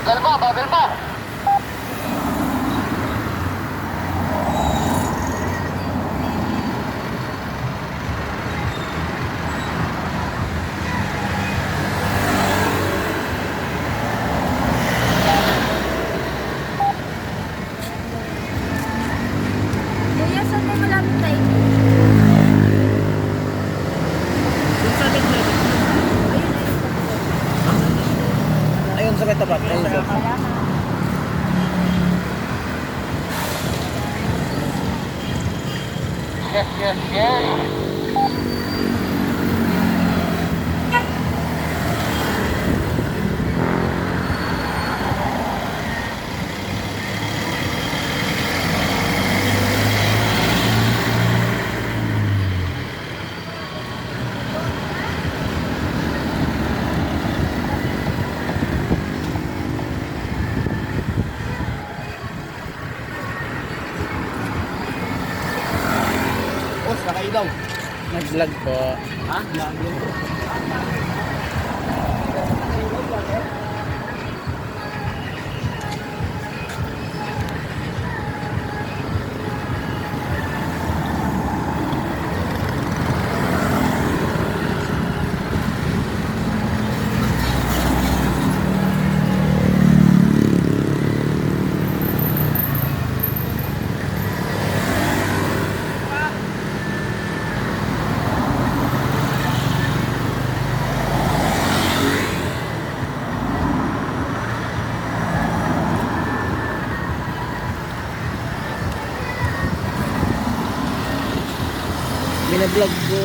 Dalma, bagal mo! Kuya, saan may malapit na ito? Ayun sa may tapat. Ayun sa. Yes, yes, yes! Oh, nakailaw. Nag-vlog po. Ha? Vlog yun. Binablog ko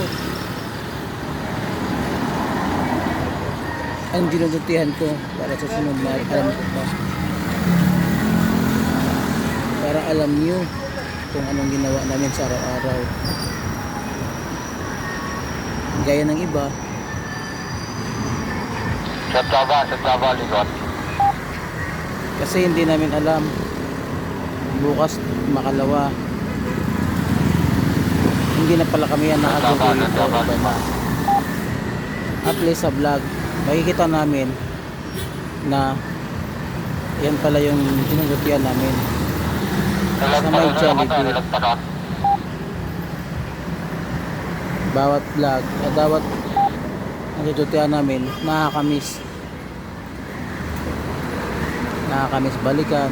ang dinudutihan ko para sa sunod na alam ko pa. Para alam nyo kung anong ginawa namin sa araw-araw. Gaya ng iba, Sa taba, likod. kasi hindi namin alam bukas makalawa hindi na pala kami yan nakagawin dito. At least sa vlog makikita namin na yan pala yung dinudutihan namin sa may Jollibee. Bawat vlog at bawat dinudutihan namin nakakamiss balikan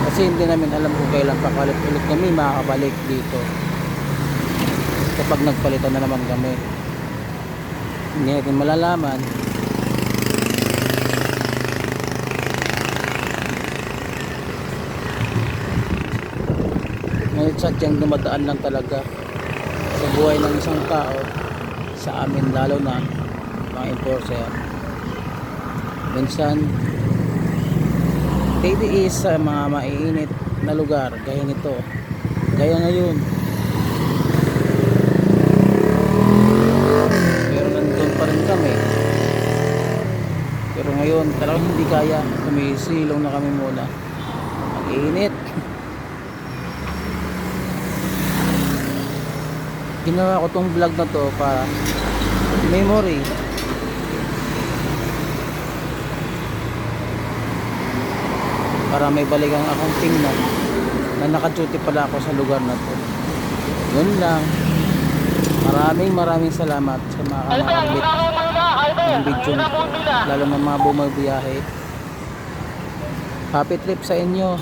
kasi hindi namin alam kung kailan ulit kami makakabalik dito kapag nagpalitan na naman kami. Hindi natin malalaman ngayon sadyang dumadaan lang talaga sa buhay ng isang tao, sa amin lalo na mga enforcer. Minsan maybe is sa mga maiinit na lugar gaya nito, gaya ngayon, pero nandun pa rin kami. Pero ngayon talagang hindi kaya, kumisilong na kami muna, ang init. Ginawa ko tong vlog na to para memory, para may balikan akong tingnan na naka-duty pala ako sa lugar na to. Yun lang. Maraming salamat sa mga kamakabit ng video na to, lalo na mga bumabiyahe. Happy trip sa inyo.